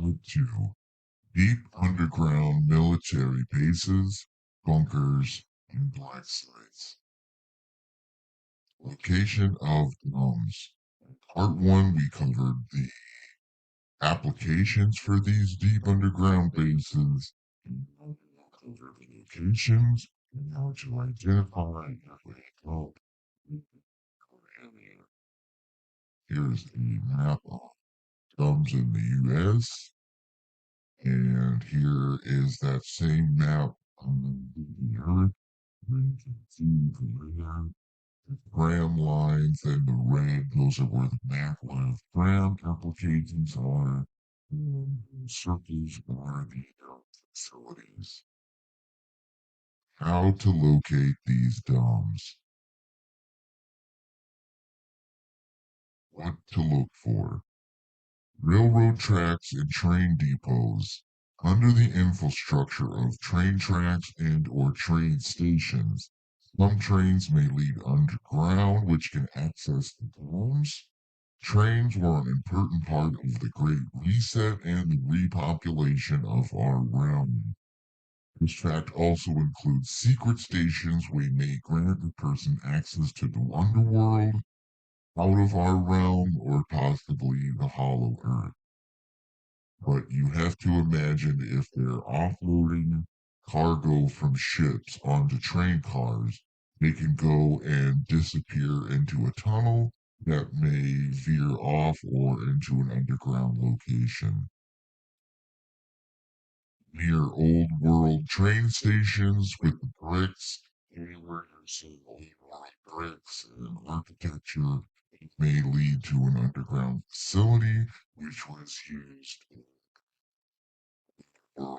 Part 2. Deep underground military bases, bunkers, and black sites. Location of DUMBS. Part 1, we covered the applications for these deep underground bases, and now we'll cover the locations and how to identify and help. Here's a map of DUMBS in the US, and here is that same map on the Earth. You can see the gram lines and the red, those are where the maglev gram applications are. And the circles are the facilities. How to locate these DUMBs. What to look for. Railroad tracks and train depots. Under the infrastructure of train tracks and or train stations, some trains may lead underground, which can access the DUMBs. Trains were an important part of the Great Reset and the repopulation of our realm. This fact also includes secret stations which may grant a person access to the underworld, out of our realm, or possibly the hollow earth. But you have to imagine if they're offloading cargo from ships onto train cars, they can go and disappear into a tunnel that may veer off or into an underground location. Near old world train stations with the bricks, anywhere you see old world bricks and architecture, it may lead to an underground facility which was used for all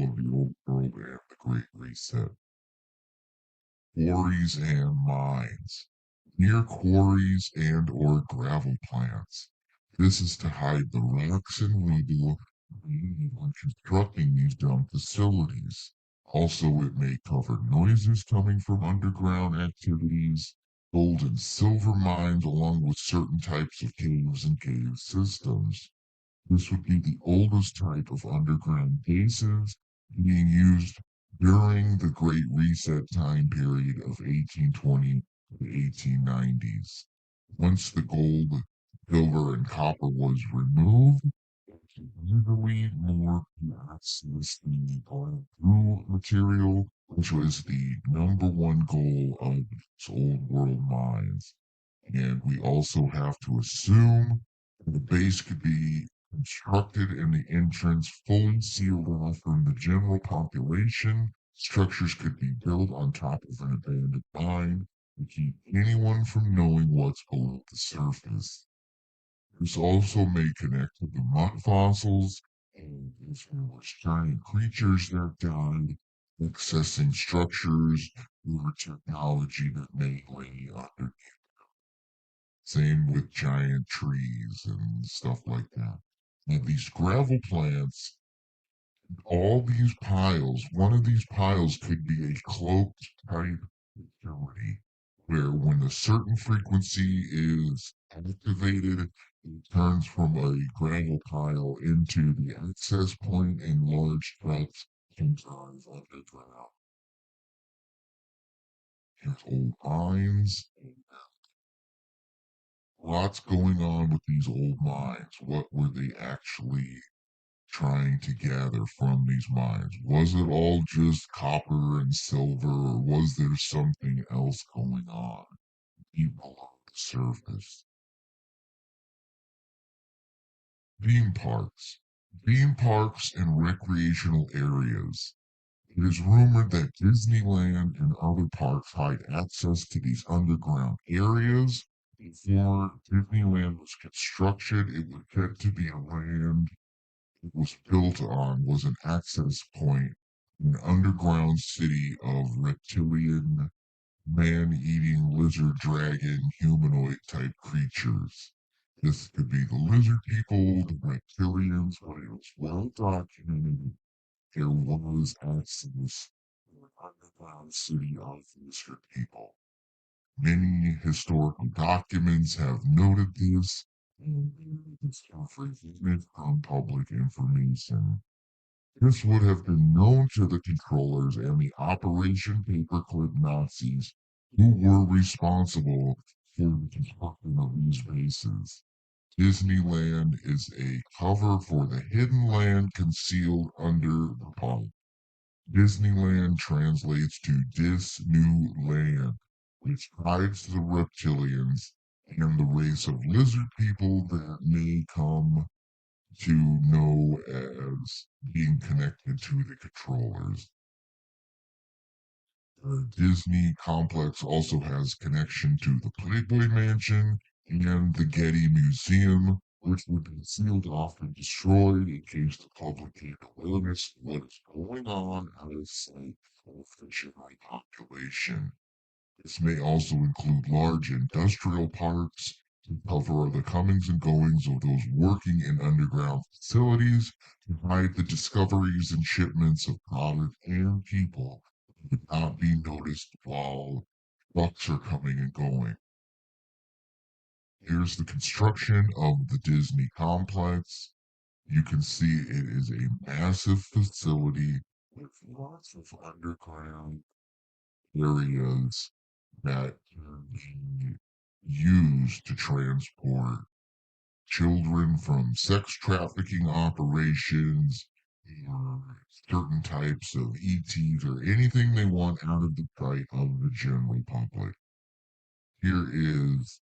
of the old world and the Great Reset. Quarries and mines. Near quarries and or gravel plants. This is to hide the rocks and rubble needed when constructing these dump facilities. Also, it may cover noises coming from underground activities, gold and silver mines, along with certain types of caves and cave systems. This would be the oldest type of underground bases being used during the Great Reset time period of 1820 to the 1890s. Once the gold, silver, and copper was removed, usually more access the blue material, which was the number one goal of these old world mines. And we also have to assume the base could be constructed and the entrance fully sealed off from the general population. Structures could be built on top of an abandoned mine to keep anyone from knowing what's below the surface. This also may connect to the mud fossils and if there was giant creatures that died, accessing structures or technology that may lay under. Same with giant trees and stuff like that. Now, these gravel plants, all these piles, one of these piles could be a cloaked type facility where when a certain frequency is activated, it turns from a gravel pile into the access point and large trucks can drive underground. Here's old mines. Lots going on with these old mines. What were they actually trying to gather from these mines? Was it all just copper and silver, or was there something else going on deep below the surface? Theme parks. Theme parks and recreational areas. It is rumored that Disneyland and other parks hide access to these underground areas. Before Disneyland was constructed, it was said to be a land it was built on was an access point, an underground city of reptilian, man-eating lizard dragon humanoid type creatures. This could be the lizard people, the reptilians, but it was well documented there was access to an underground city of lizard people. Many historical documents have noted this, and it's freely from public information. This would have been known to the controllers and the Operation Paperclip Nazis who were responsible for the construction of these bases. Disneyland is a cover for the hidden land concealed under the park. Disneyland translates to Dis New Land, which hides the reptilians and the race of lizard people that may come to know as being connected to the controllers. The Disney complex also has connection to the Playboy Mansion and the Getty Museum, which would be sealed off and destroyed in case the public gained awareness of what is going on at a site of the general population. This may also include large industrial parks to cover the comings and goings of those working in underground facilities to hide the discoveries and shipments of product and people that would not be noticed while trucks are coming and going. Here's the construction of the Disney complex. You can see it is a massive facility with lots of underground areas that can be used to transport children from sex trafficking operations or certain types of ETs or anything they want out of the sight of the general public. Here is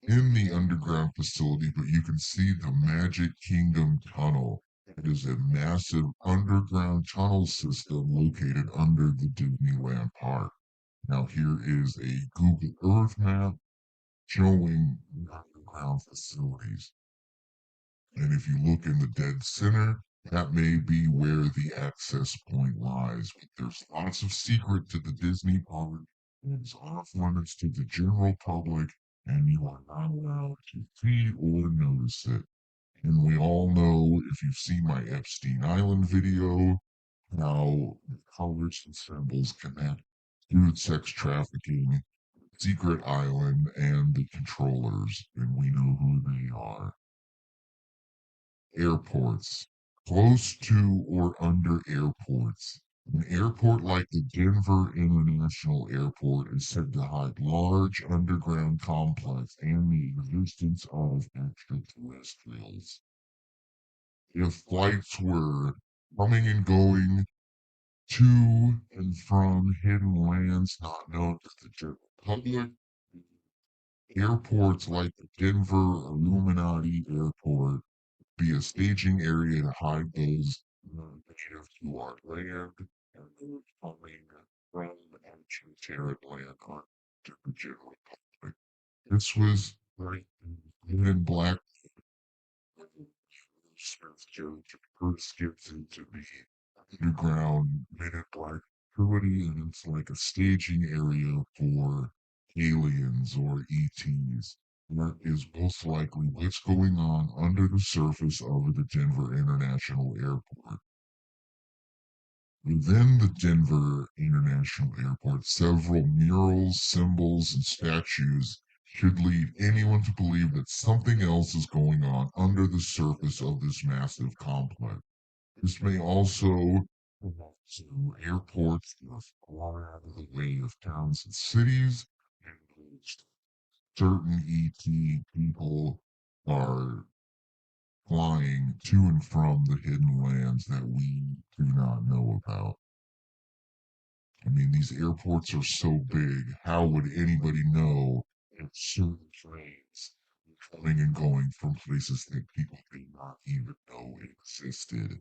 in the underground facility, but you can see the Magic Kingdom Tunnel. It is a massive underground tunnel system located under the Disneyland Park. Now, here is a Google Earth map showing the underground facilities. And if you look in the dead center, that may be where the access point lies. But there's lots of secret to the Disney park. It's off limits to the general public, and you are not allowed to see or notice it. And we all know, if you've seen my Epstein Island video, how the colors and symbols connect to sex trafficking, Secret Island, and the controllers, and we know who they are. Airports. Close to or under airports. An airport like the Denver International Airport is said to hide large underground complex and the existence of extraterrestrials. If flights were coming and going to and from hidden lands not known to the general public, airports like the Denver Illuminati Airport be a staging area to hide those native to our land and those coming from ancient Terran land onto the general public. This was like Men in Black Smith character first gets into the underground Men in Black facility, and it's like a staging area for aliens or ETs. That is most likely what's going on under the surface of the Denver International Airport. Within the Denver International Airport, several murals, symbols, and statues should lead anyone to believe that something else is going on under the surface of this massive complex. This may also to airports that are far out of the way of towns and cities, and certain ET people are flying to and from the hidden lands that we do not know about. I mean, these airports are so big, how would anybody know if certain trains are coming and going from places that people did not even know existed?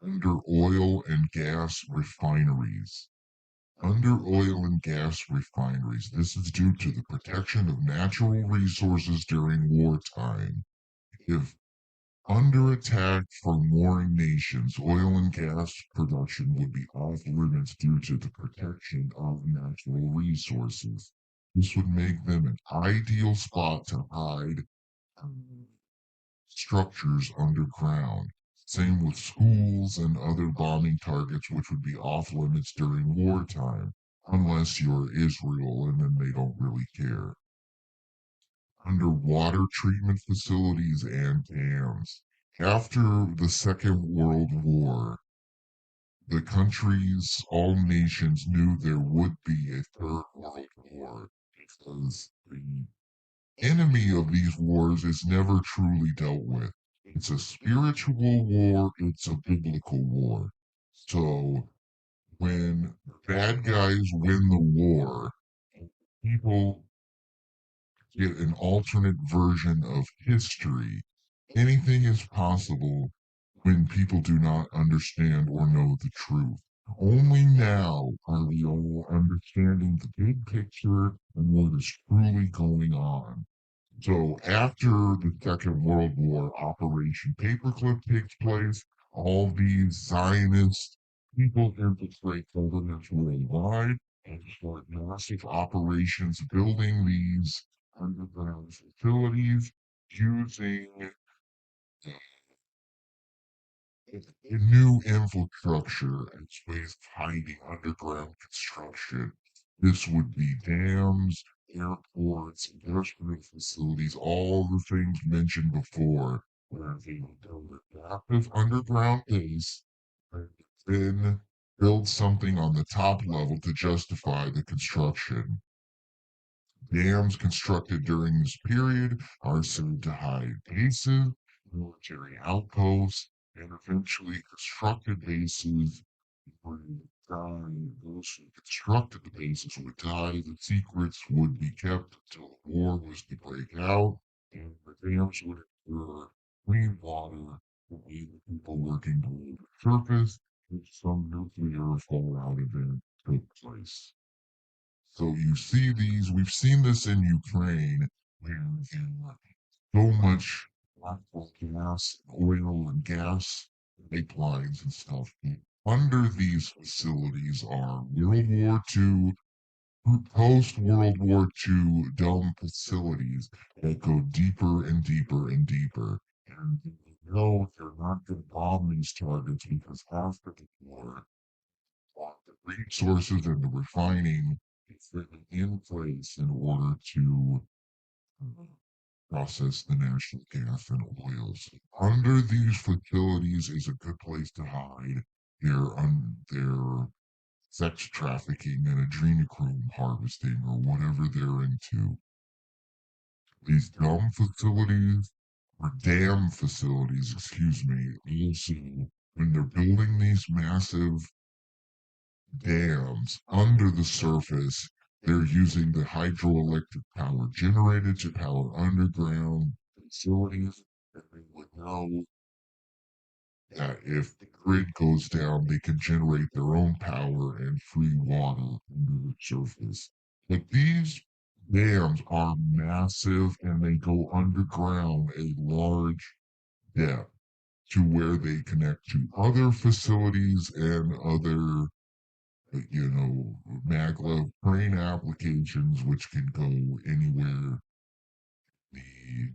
Under oil and gas refineries. Under oil and gas refineries, this is due to the protection of natural resources during wartime. If under attack from warring nations, oil and gas production would be off limits due to the protection of natural resources. This would make them an ideal spot to hide structures underground. Same with schools and other bombing targets, which would be off limits during wartime. unless you're Israel, and then they don't really care. Underwater treatment facilities and dams. After the Second World War, the countries, all nations knew there would be a third world war because the enemy of these wars is never truly dealt with. It's a spiritual war, it's a biblical war. So when the bad guys win the war, people get an alternate version of history. Anything is possible when people do not understand or know the truth. Only now are we all understanding the big picture and what is truly going on. So after the Second World War, Operation Paperclip takes place. All these Zionist people infiltrate governments worldwide and start massive operations building these underground facilities using a new infrastructure as ways of hiding underground construction. This would be dams, airports, industrial facilities, all the things mentioned before, where they would build a massive underground base and then build something on the top level to justify the construction. Dams constructed during this period are said to hide bases, military outposts, and eventually constructed bases would die. Those who constructed the bases would die. The secrets would be kept until the war was to break out, and the dams would ensure clean water for the people working below the surface if some nuclear fallout event took place. So you see these, we've seen this in Ukraine, where there so much natural gas, oil, and gas pipelines and stuff. Under these facilities are World War II, post World War II dumb facilities that go deeper and deeper and deeper. And you know you're not going to bomb these targets because after the war, the resources and the refining is in place in order to process the natural gas and oils. Under these facilities is a good place to hide their sex trafficking and adrenochrome harvesting or whatever they're into. These dumb facilities or dam facilities, excuse me, also when they're building these massive dams under the surface, they're using the hydroelectric power generated to power underground facilities. And they would know that if the grid goes down, they can generate their own power and free water under the surface. But these dams are massive and they go underground a large depth to where they connect to other facilities and other maglev crane applications, which can go anywhere the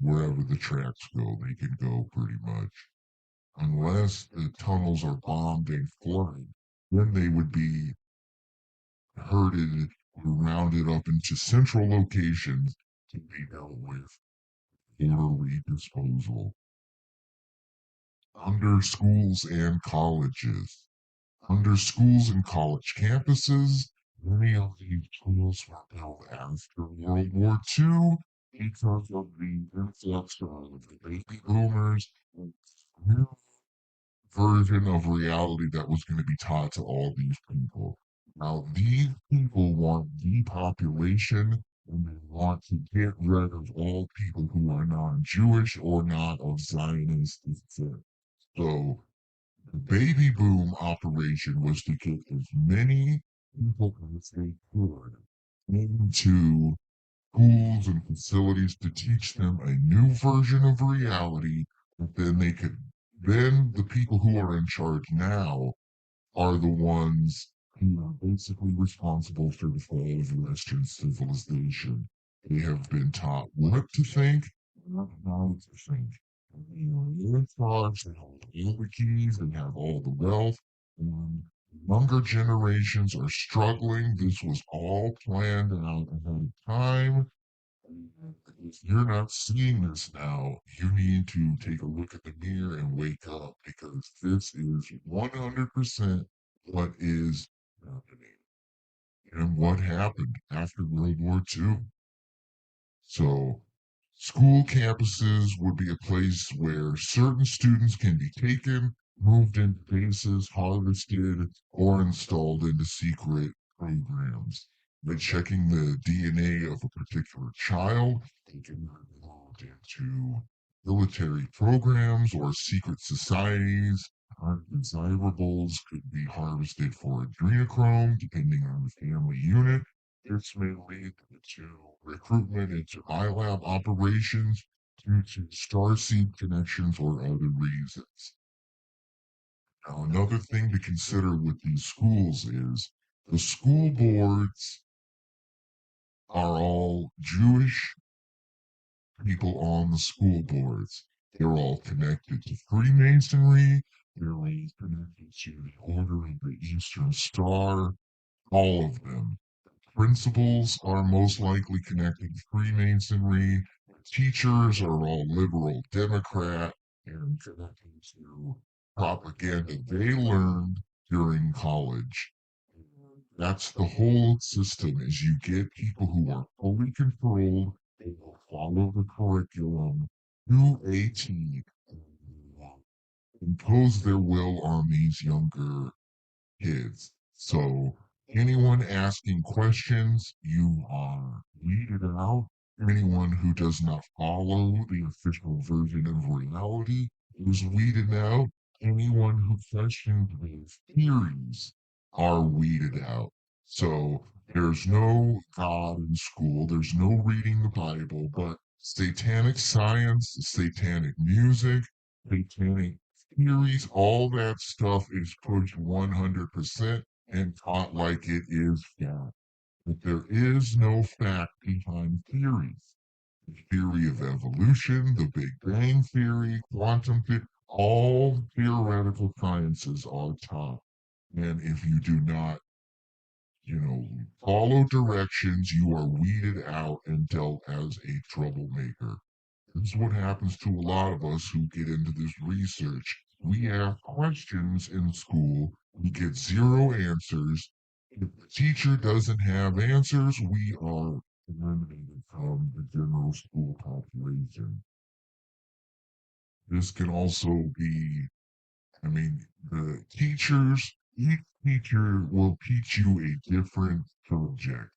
wherever the tracks go, they can go pretty much. Unless the tunnels are bombed and flooded, then they would be herded or rounded up into central locations to be dealt with orderly disposal. Under schools and colleges. Under schools and college campuses, many of these schools were built after World War II because of the influx of the baby boomers and new version of reality that was going to be taught to all these people. Now, these people want depopulation and they want to get rid of all people who are non-Jewish or not of Zionist descent. So the baby boom operation was to get as many people as they could into schools and facilities to teach them a new version of reality that then the people who are in charge now are the ones who are basically responsible for the fall of Western civilization. They have been taught what to think, not how to think. They're in charge, they hold all the keys, they have all the wealth, and Younger generations are struggling. This was all planned out ahead of time. If you're not seeing this now, you need to take a look at the mirror and wake up because this is 100% what is happening and what happened after World War II. So, school campuses would be a place where certain students can be taken, moved into bases, harvested, or installed into secret programs. By checking the DNA of a particular child, they can be moved into military programs or secret societies. Undesirables could be harvested for adrenochrome, depending on the family unit. This may lead to recruitment into iLab operations due to starseed connections or other reasons. Now, another thing to consider with these schools is the school boards are all Jewish people on the school boards. They're all connected to Freemasonry. They're all connected to the Order of the Eastern Star. All of them. Principals are most likely connected to Freemasonry. Teachers are all liberal Democrat and connected to propaganda they learned during college. That's the whole system is you get people who are fully controlled, they will follow the curriculum to a T and impose their will on these younger kids. So anyone asking questions, you are weeded out. Anyone who does not follow the official version of reality is weeded out. Anyone who questions these theories are weeded out. So there's no God in school. There's no reading the Bible, but satanic science, satanic music, satanic theories, all that stuff is pushed 100% and taught like it is fact. But there is no fact behind theories. The theory of evolution, the Big Bang theory, quantum theory, all theoretical sciences are taught. And if you do not, follow directions, you are weeded out and dealt as a troublemaker. This is what happens to a lot of us who get into this research. We ask questions in school, we get zero answers. If the teacher doesn't have answers, we are eliminated from the general school population. This can also be, the teachers, each teacher will teach you a different subject.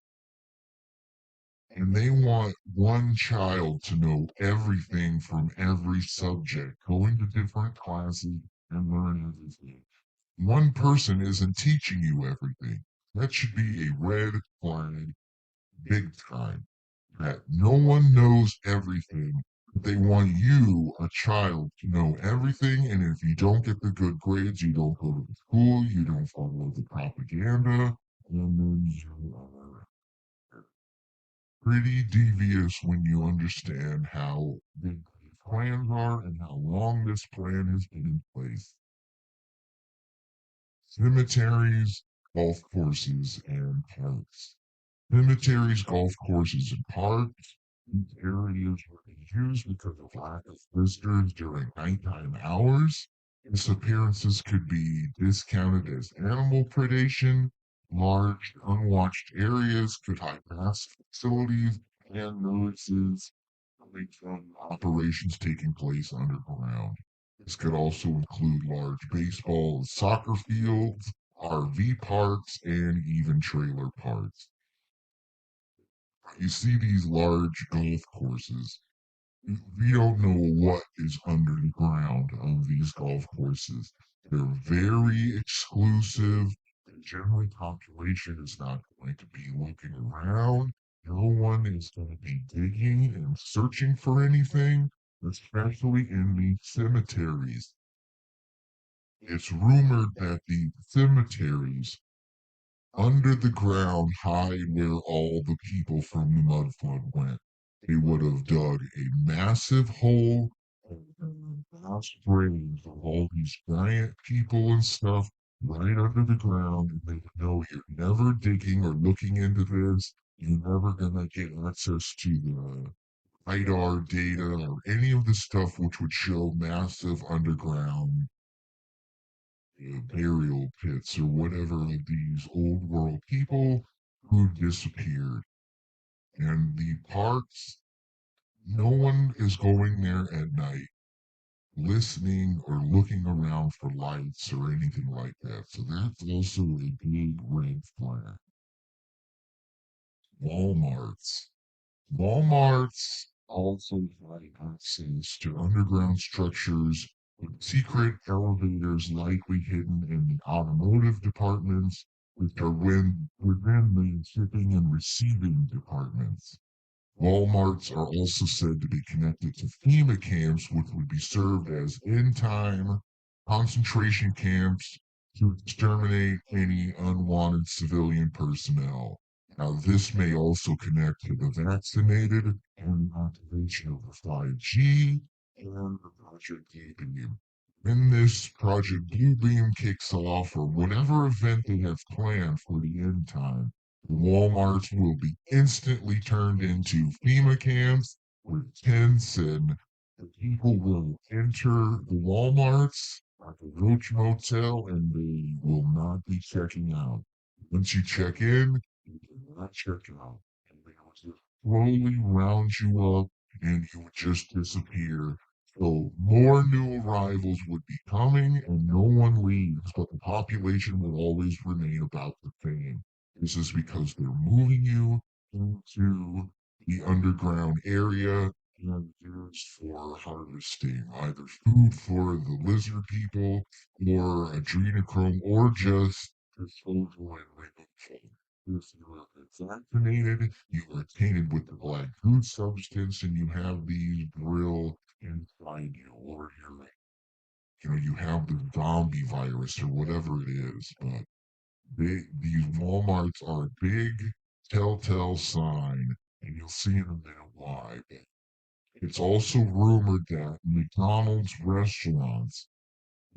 And they want one child to know everything from every subject, go into different classes and learn everything. One person isn't teaching you everything. That should be a red flag big time. That no one knows everything. They want you, a child, to know everything. And if you don't get the good grades, you don't go to the school, you don't follow the propaganda, and then you are pretty devious when you understand how big these plans are and how long this plan has been in place. Cemeteries, golf courses, and parks. Cemeteries, golf courses, and parks. These areas were used because of lack of visitors during nighttime hours. Disappearances could be discounted as animal predation. Large, unwatched areas could hide mass facilities and notices coming from operations taking place underground. This could also include large baseball and soccer fields, RV parks, and even trailer parks. You see these large golf courses. We don't know what is under the ground of these golf courses. They're very exclusive. The general population is not going to be looking around. No one is going to be digging and searching for anything, especially in the cemeteries. It's rumored that the cemeteries under the ground hide where all the people from the mud flood went. They would have dug a massive hole and mass graves of all these giant people and stuff. right under the ground, and they know you're never digging or looking into this. You're never gonna get access to the LiDAR data or any of the stuff which would show massive underground burial pits or whatever of these old world people who disappeared. And the parks, no one is going there at night listening or looking around for lights or anything like that. So that's also a big red flag. Walmarts. Walmarts also have access to underground structures with secret elevators likely hidden in the automotive departments, which are within the shipping and receiving departments. Walmarts are also said to be connected to FEMA camps, which would be served as in-time concentration camps to exterminate any unwanted civilian personnel. Now, this may also connect to the vaccinated and the activation of the 5G and the Project Bluebeam. When this Project Bluebeam kicks off, or whatever event they have planned for the end time, Walmarts will be instantly turned into FEMA camps with tents, and the people will enter the Walmarts at the Roach Motel and they will not be checking out. Once you check in, you cannot check out. And they will just slowly round you up and you would just disappear. So more new arrivals would be coming and no one leaves, but the population will always remain about the same. This is because they're moving you into the underground area and used for harvesting, either food for the lizard people or adrenochrome or just disposal and removal. If you are vaccinated, you are tainted with the black goo substance and you have these drill inside you, or you have the zombie virus or whatever it is. But these Walmarts are a big telltale sign, and you'll see in a minute why. But it's also rumored that McDonald's restaurants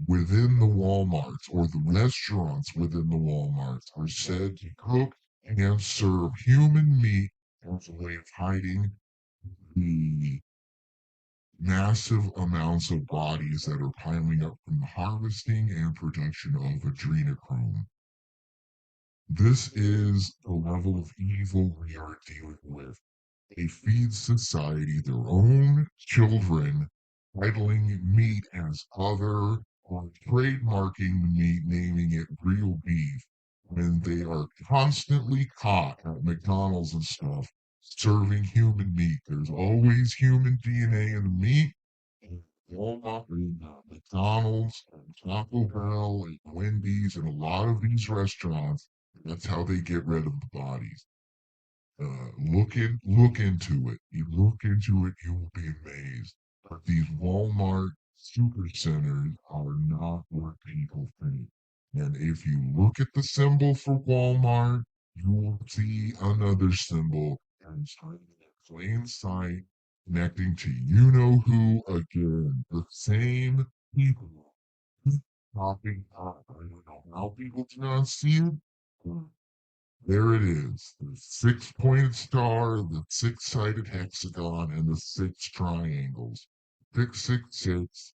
within the Walmarts or the restaurants within the Walmarts are said to cook and serve human meat as a way of hiding the massive amounts of bodies that are piling up from the harvesting and production of adrenochrome. This is the level of evil we are dealing with. They feed society their own children, titling meat as other or trademarking the meat, naming it real beef, when they are constantly caught at McDonald's and stuff serving human meat. There's always human DNA in the meat. And Walmart and McDonald's and Taco Bell and Wendy's and a lot of these restaurants, that's how they get rid of the bodies. Look into it. You look into it, you will be amazed. But these Walmart super centers are not what people think. And if you look at the symbol for Walmart, you will see another symbol and it's hiding in plain sight, connecting to you know who again. The same people keep popping up. I don't know how people do not see it. There it is. The six-pointed star, the six-sided hexagon, and the six triangles. 666.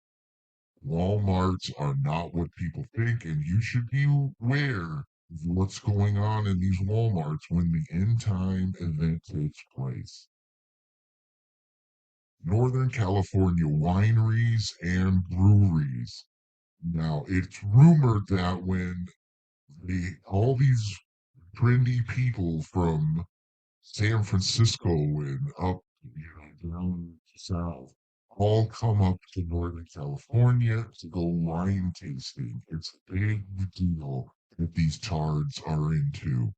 Walmarts are not what people think, and you should be aware of what's going on in these Walmarts when the end time event takes place. Northern California wineries and breweries. Now, it's rumored that when all these trendy people from San Francisco and up, down south, all come up to Northern California to go wine tasting. It's a big deal that these tards are into.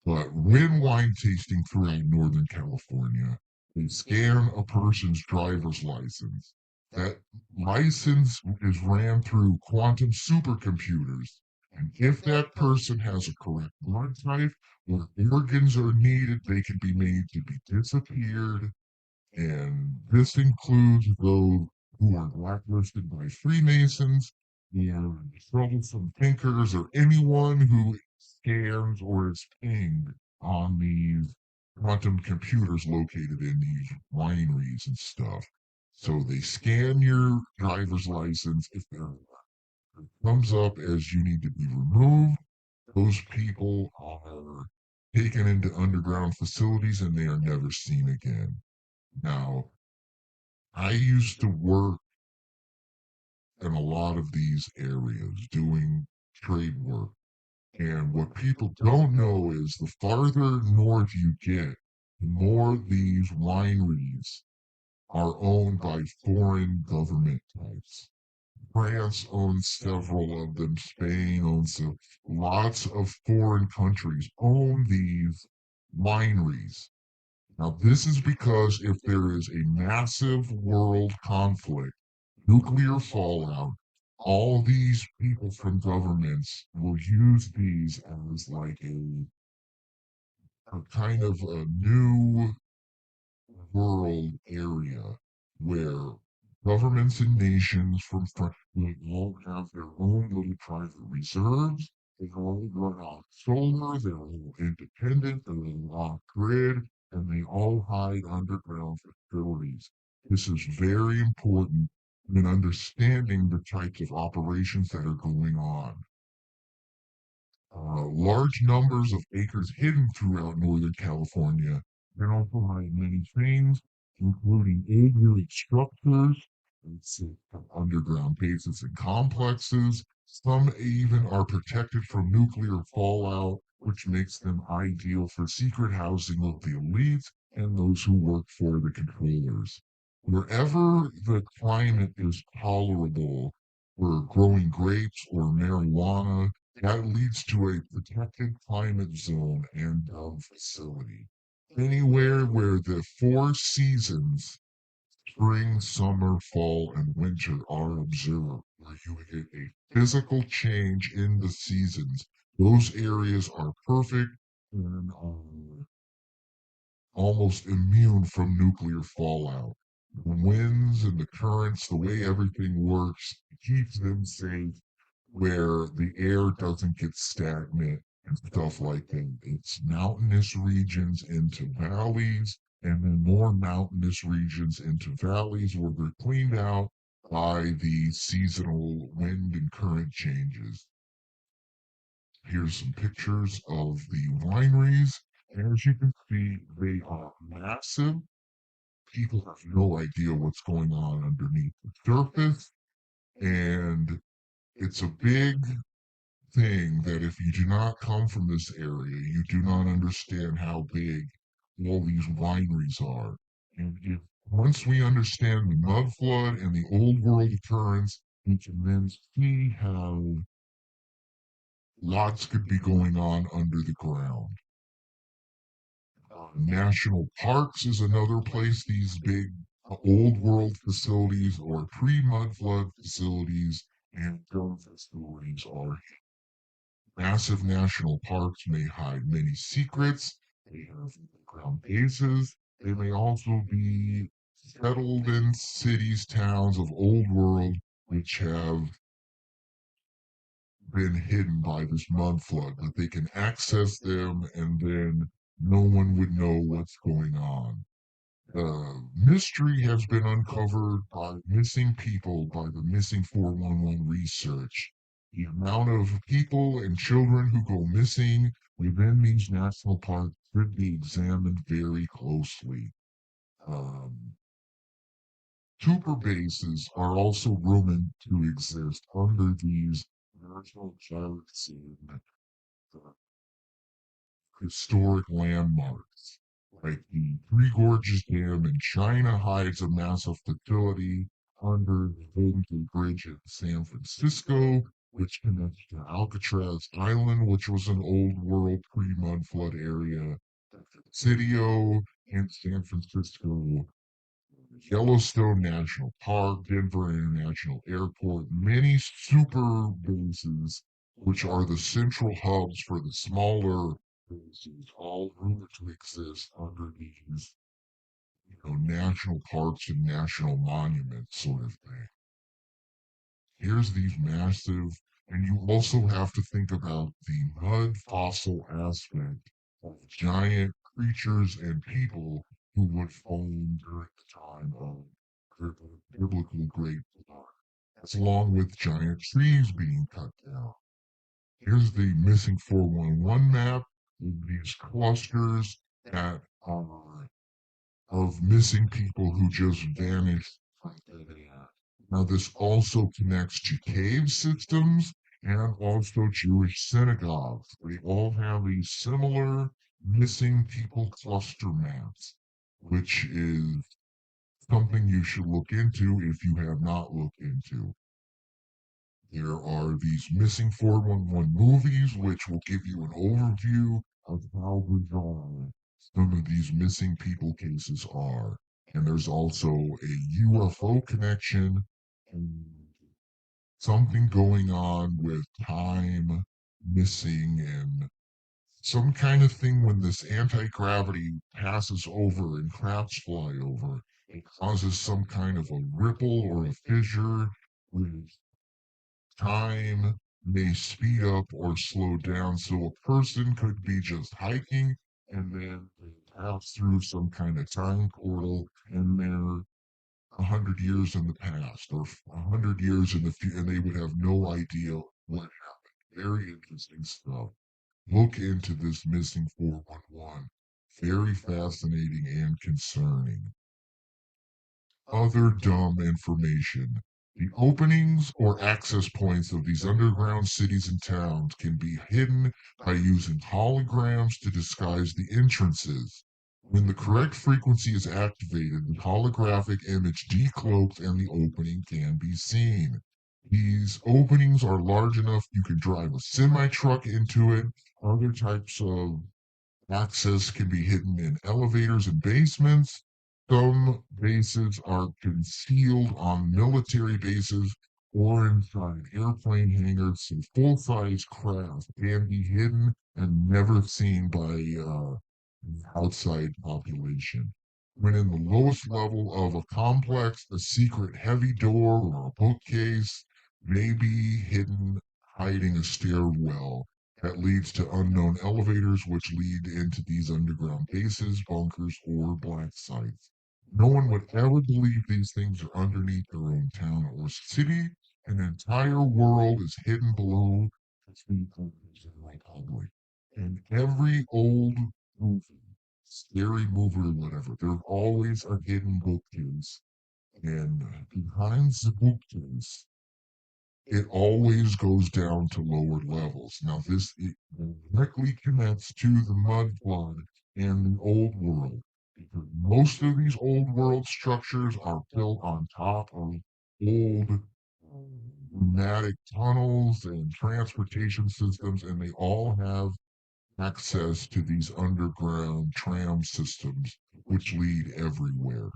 But when wine tasting throughout Northern California, they scan a person's driver's license. That license is ran through quantum supercomputers. And if that person has a correct blood type or organs are needed, they can be made to be disappeared. And this includes those who are blacklisted by Freemasons or troublesome thinkers or anyone who scans or is pinged on these quantum computers located in these wineries and stuff. So they scan your driver's license. If there comes up as you need to be removed, those people are taken into underground facilities and they are never seen again. Now, I used to work in a lot of these areas doing trade work. And what people don't know is the farther north you get, the more these wineries are owned by foreign government types. France owns several of them. Spain owns them. Lots of foreign countries own these wineries. Now, this is because if there is a massive world conflict, nuclear fallout, all these people from governments will use these as like a kind of a new world area where governments and nations from will all have their own little private reserves. They all run off solar, they're all independent, they're all off grid, and they all hide underground facilities. This is very important in understanding the types of operations that are going on. Large numbers of acres hidden throughout Northern California can also hide many things, including aviary structures, let's see, underground bases and complexes. Some even are protected from nuclear fallout, which makes them ideal for secret housing of the elites and those who work for the controllers. Wherever the climate is tolerable for growing grapes or marijuana, that leads to a protected climate zone and facility. Anywhere where the four seasons, spring, summer, fall, and winter, are observed, where you get a physical change in the seasons, those areas are perfect and are almost immune from nuclear fallout. The winds and the currents, the way everything works, keeps them safe where the air doesn't get stagnant and stuff like that. It's mountainous regions into valleys, and then more mountainous regions into valleys where they're cleaned out by the seasonal wind and current changes. Here's some pictures of the wineries. As you can see, they are massive. People have no idea what's going on underneath the surface, and it's a big thing that if you do not come from this area, you do not understand how big all these wineries are. And if once we understand the mud flood and the old world occurrence, we can then see how lots could be going on under the ground. National parks is another place these big old world facilities or pre-mud flood facilities and film facilities are. Massive national parks may hide many secrets. They have underground bases. They may also be settled in cities, towns of old world, which have been hidden by this mud flood, but they can access them and then no one would know what's going on. The mystery has been uncovered by missing people by the Missing 411 research. The amount of people and children who go missing within these national parks should be examined very closely. Um, Super bases are also rumored to exist under these national parks and historic landmarks, like the Three Gorges Dam in China hides a massive facility under the Golden Gate Bridge in San Francisco, which connects to Alcatraz Island, which was an old world pre-mud flood area. Presidio in San Francisco, Yellowstone National Park, Denver International Airport, many super bases, which are the central hubs for the smaller bases, all rumored to exist under these, national parks and national monuments sort of thing. Here's these massive, and you also have to think about the mud fossil aspect of giant creatures and people who would form during the time of biblical great flood, along with giant trees being cut down. Here's the missing 411 map with these clusters that are of missing people who just vanished from dead air. Now, this also connects to cave systems and also Jewish synagogues. They all have these similar missing people cluster maps, which is something you should look into if you have not looked into. There are these missing 411 movies, which will give you an overview of how bizarre some of these missing people cases are. And there's also a UFO connection and something going on with time missing and some kind of thing when this anti-gravity passes over and crafts fly over. It causes some kind of a ripple or a fissure with time may speed up or slow down. So a person could be just hiking and then they pass through some kind of time portal and they're 100 years in the past or 100 years in the future and they would have no idea what happened. Very interesting stuff. Look into this missing 411. Very fascinating and concerning. Other dumb information. The openings or access points of these underground cities and towns can be hidden by using holograms to disguise the entrances. When the correct frequency is activated, the holographic image decloaks and the opening can be seen. These openings are large enough you can drive a semi truck into it. Other types of access can be hidden in elevators and basements. Some bases are concealed on military bases or inside airplane hangars, so full-size craft can be hidden and never seen by the outside population. When in the lowest level of a complex, a secret heavy door or a bookcase may be hidden hiding a stairwell that leads to unknown elevators, which lead into these underground bases, bunkers, or black sites. No one would ever believe these things are underneath their own town or city. An entire world is hidden below the feet of the general public. In every old movie, scary movie or whatever, there's always a hidden bookcase. And behind the bookcase it always goes down to lower levels. Now, this it directly connects to the mud flood and the old world because most of these old world structures are built on top of old pneumatic tunnels and transportation systems, and they all have access to these underground tram systems, which lead everywhere.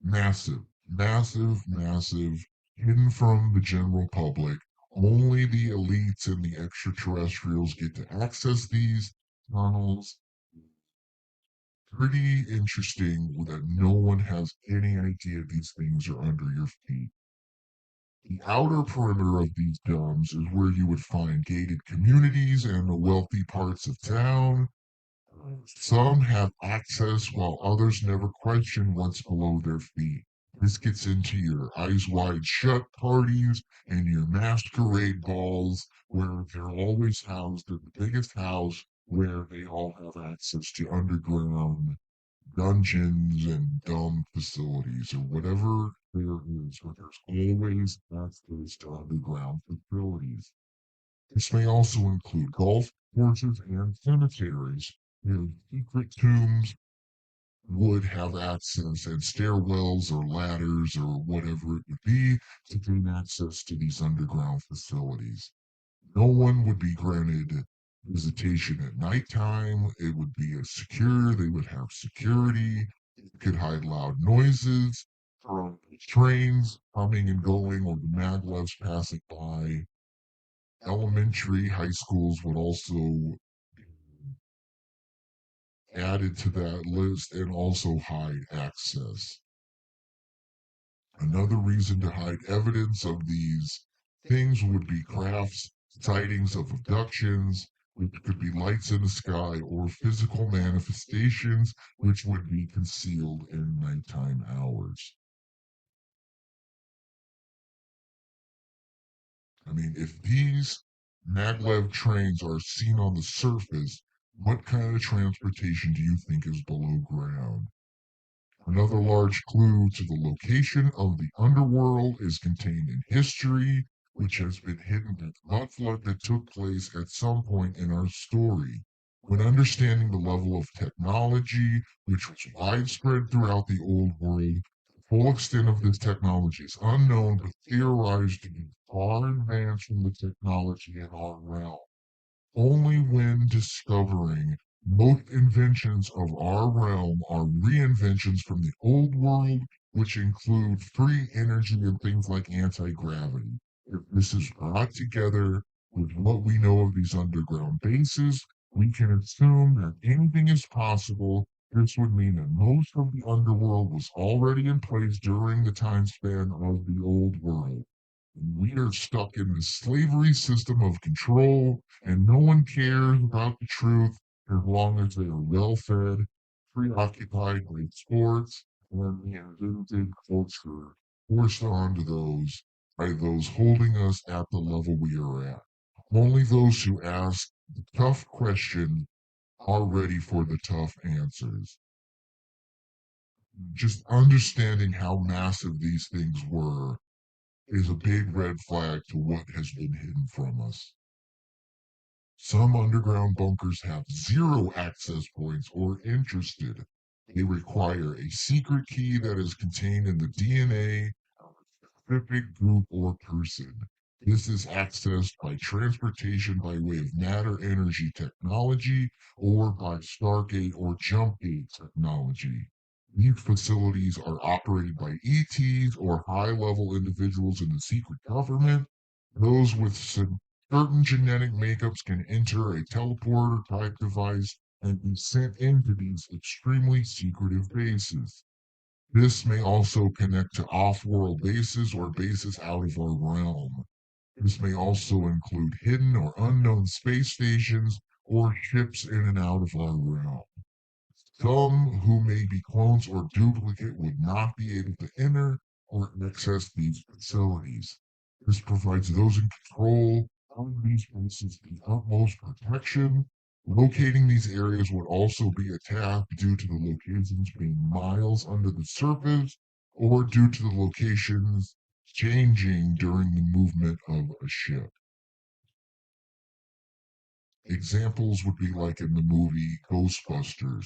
Massive, massive, massive, hidden from the general public. Only the elites and the extraterrestrials get to access these tunnels. Pretty interesting that no one has any idea these things are under your feet. The outer perimeter of these domes is where you would find gated communities and the wealthy parts of town. Some have access while others never question what's below their feet. This gets into your eyes wide shut parties and your masquerade balls where they're always housed at the biggest house where they all have access to underground dungeons and dumb facilities or whatever there is, but there's always access to underground facilities. This may also include golf courses and cemeteries. Where secret tombs would have access and stairwells or ladders or whatever it would be to gain access to these underground facilities. No one would be granted visitation at nighttime. It would be a secure, they would have security. It could hide loud noises from trains coming and going or the maglevs passing by. Elementary, high schools would also added to that list and also hide access. Another reason to hide evidence of these things would be crafts, sightings of abductions, which could be lights in the sky, or physical manifestations, which would be concealed in nighttime hours. I mean, if these maglev trains are seen on the surface, what kind of transportation do you think is below ground? Another large clue to the location of the underworld is contained in history, which has been hidden in the mud flood that took place at some point in our story. When understanding the level of technology, which was widespread throughout the old world, the full extent of this technology is unknown but theorized to be far advanced from the technology in our realm. Only when discovering most inventions of our realm are reinventions from the old world, which include free energy and things like anti-gravity. If this is brought together with what we know of these underground bases, we can assume that anything is possible. This would mean that most of the underworld was already in place during the time span of the old world. We are stuck in the slavery system of control, and no one cares about the truth as long as they are well fed, preoccupied with sports, and the invented culture forced onto those by those holding us at the level we are at. Only those who ask the tough question are ready for the tough answers. Just understanding how massive these things were is a big red flag to what has been hidden from us. Some underground bunkers have zero access points or interested. They require a secret key that is contained in the DNA of a specific group or person. This is accessed by transportation by way of matter energy technology or by Stargate or jump gate technology. These facilities are operated by ETs or high level individuals in the secret government. Those with certain genetic makeups can enter a teleporter type device and be sent into these extremely secretive bases. This may also connect to off world bases or bases out of our realm. This may also include hidden or unknown space stations or ships in and out of our realm. Some who may be clones or duplicate would not be able to enter or access these facilities. This provides those in control of these places the utmost protection. Locating these areas would also be a task due to the locations being miles under the surface or due to the locations changing during the movement of a ship. Examples would be like in the movie Ghostbusters.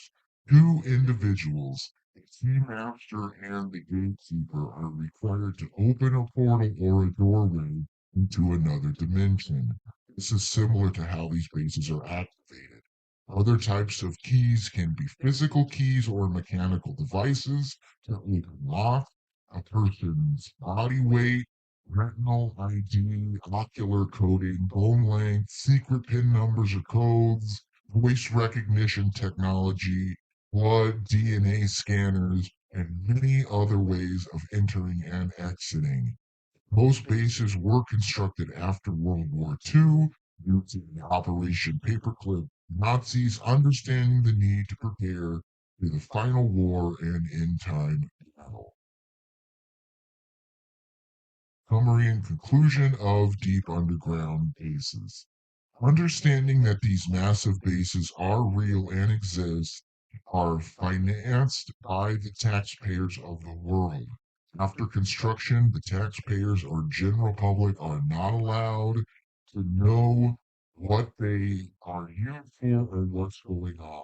Two individuals, the key master and the gatekeeper, are required to open a portal or a doorway into another dimension. This is similar to how these bases are activated. Other types of keys can be physical keys or mechanical devices to open lock, a person's body weight, retinal ID, ocular coding, bone length, secret PIN numbers or codes, voice recognition technology, blood, DNA scanners, and many other ways of entering and exiting. Most bases were constructed after World War II due to the Operation Paperclip Nazis understanding the need to prepare for the final war and end time battle. Summary and conclusion of deep underground bases. Understanding that these massive bases are real and exist, are financed by the taxpayers of the world. After construction, the taxpayers or general public are not allowed to know what they are used for or what's going on.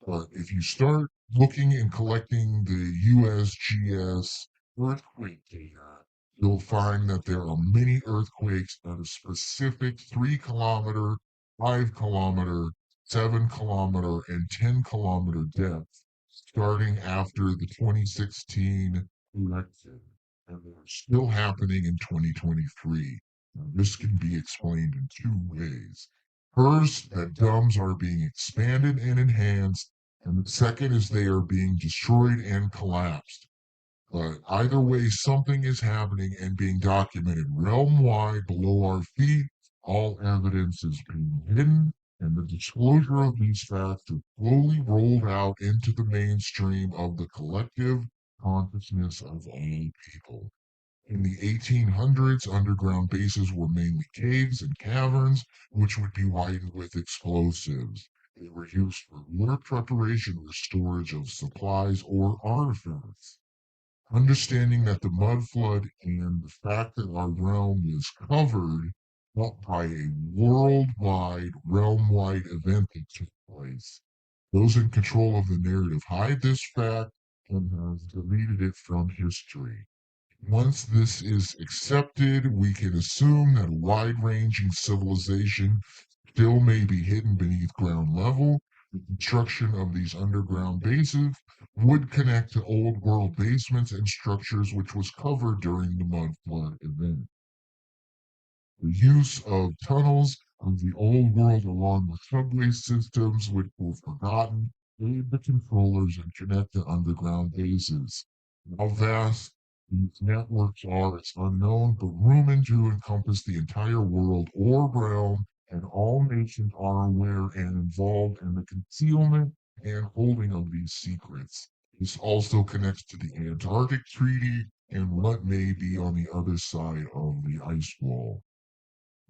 But if you start looking and collecting the USGS earthquake data, you'll find that there are many earthquakes at a specific 3 kilometer, 5 kilometer, 7 kilometer, and 10 kilometer depth starting after the 2016 election. And they're still happening in 2023. Now, this can be explained in two ways. First, that DUMBs are being expanded and enhanced, and the second is they are being destroyed and collapsed. But either way, something is happening and being documented realm-wide below our feet. All evidence is being hidden, and the disclosure of these facts is slowly rolled out into the mainstream of the collective consciousness of all people. In the 1800s, underground bases were mainly caves and caverns, which would be widened with explosives. They were used for war preparation or storage of supplies or artifacts. Understanding that the mud flood and the fact that our realm was covered up by a worldwide, realm-wide event that took place. Those in control of the narrative hide this fact and have deleted it from history. Once this is accepted, we can assume that a wide-ranging civilization still may be hidden beneath ground level. The construction of these underground bases would connect to old world basements and structures which was covered during the mud flood event. The use of tunnels of the old world along with subway systems which were forgotten aid the controllers and connect to underground bases. How vast these networks are is unknown, but rumored to encompass the entire world or realm, and all nations are aware and involved in the concealment and holding of these secrets. This also connects to the Antarctic Treaty and what may be on the other side of the ice wall.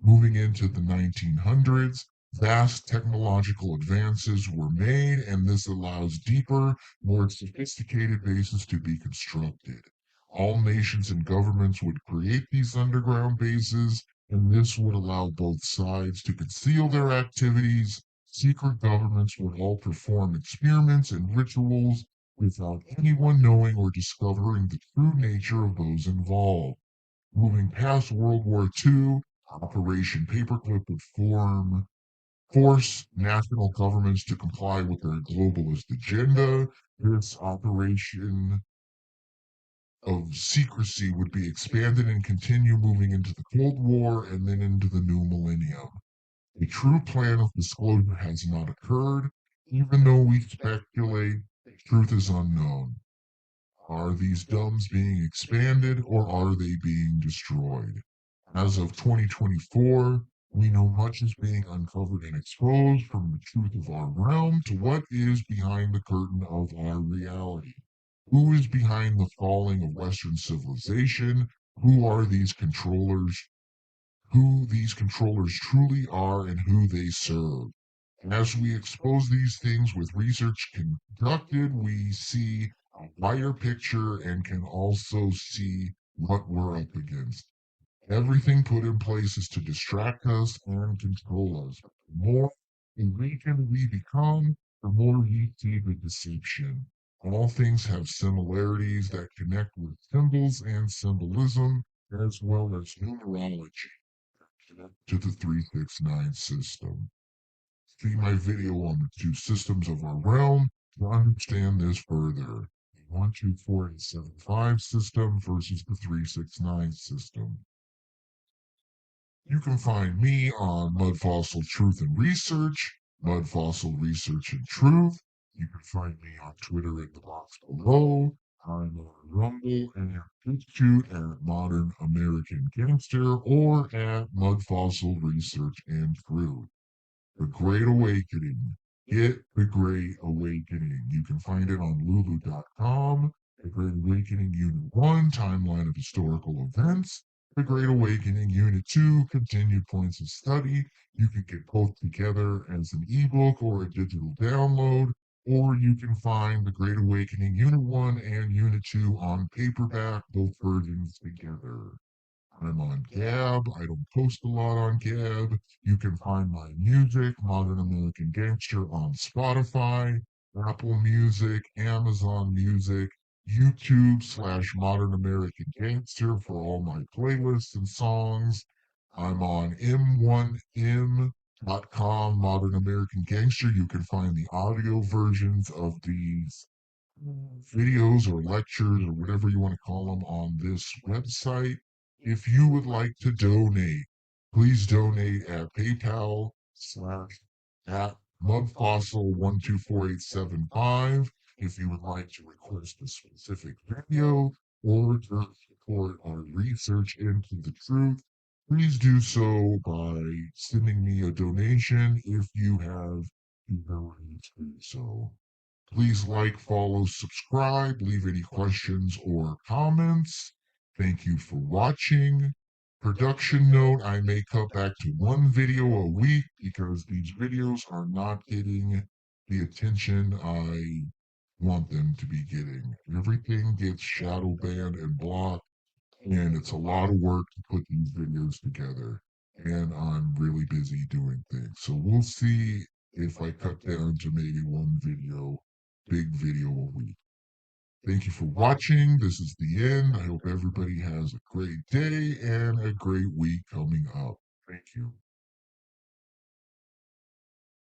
Moving into the 1900s, vast technological advances were made, and this allows deeper, more sophisticated bases to be constructed. All nations and governments would create these underground bases, and this would allow both sides to conceal their activities. Secret governments would all perform experiments and rituals without anyone knowing or discovering the true nature of those involved. Moving past World War II, Operation Paperclip would force national governments to comply with their globalist agenda. This operation of secrecy would be expanded and continue moving into the Cold War and then into the new millennium. A true plan of disclosure has not occurred, even though we speculate the truth is unknown. Are these DUMBs being expanded or are they being destroyed? As of 2024, we know much is being uncovered and exposed from the truth of our realm to what is behind the curtain of our reality. Who is behind the falling of Western civilization? Who are these controllers? Who these controllers truly are and who they serve. As we expose these things with research conducted, we see a wider picture and can also see what we're up against. Everything put in place is to distract us and control us. The more awakened we become, the more we see the deception. All things have similarities that connect with symbols and symbolism, as well as numerology, connect to the 369 system. See my video on the two systems of our realm to understand this further. The 124875 system versus the 369 system. You can find me on Mud Fossil Truth and Research, Mud Fossil Research and Truth. You can find me on Twitter in the box below. I'm on Rumble and BitChute at Modern American Gangster or at Mud Fossil Research and Truth. The Great Awakening. Get the Great Awakening. You can find it on Lulu.com. The Great Awakening Unit 1, Timeline of Historical Events. The Great Awakening Unit 2, Continued Points of Study. You can get both together as an ebook or a digital download, or you can find The Great Awakening Unit 1 and Unit 2 on paperback, both versions together. I'm on Gab. I don't post a lot on Gab. You can find my music, Modern American Gangster, on Spotify, Apple Music, Amazon Music, YouTube/Modern American Gangster for all my playlists and songs. I'm on m1m.com, Modern American Gangster. You can find the audio versions of these videos or lectures or whatever you want to call them on this website. If you would like to donate, please donate at PayPal slash at mudfossil124875. If you would like to request a specific video, or to support our research into the truth, please do so by sending me a donation if you have the ability to do so. Please like, follow, subscribe, leave any questions or comments. Thank you for watching. Production note, I may cut back to one video a week because these videos are not getting the attention I want them to be getting. Everything gets shadow banned and blocked, and it's a lot of work to put these videos together. And I'm really busy doing things. So we'll see if I cut down to maybe one video, big video a week. Thank you for watching. This is the end. I hope everybody has a great day and a great week coming up. Thank you.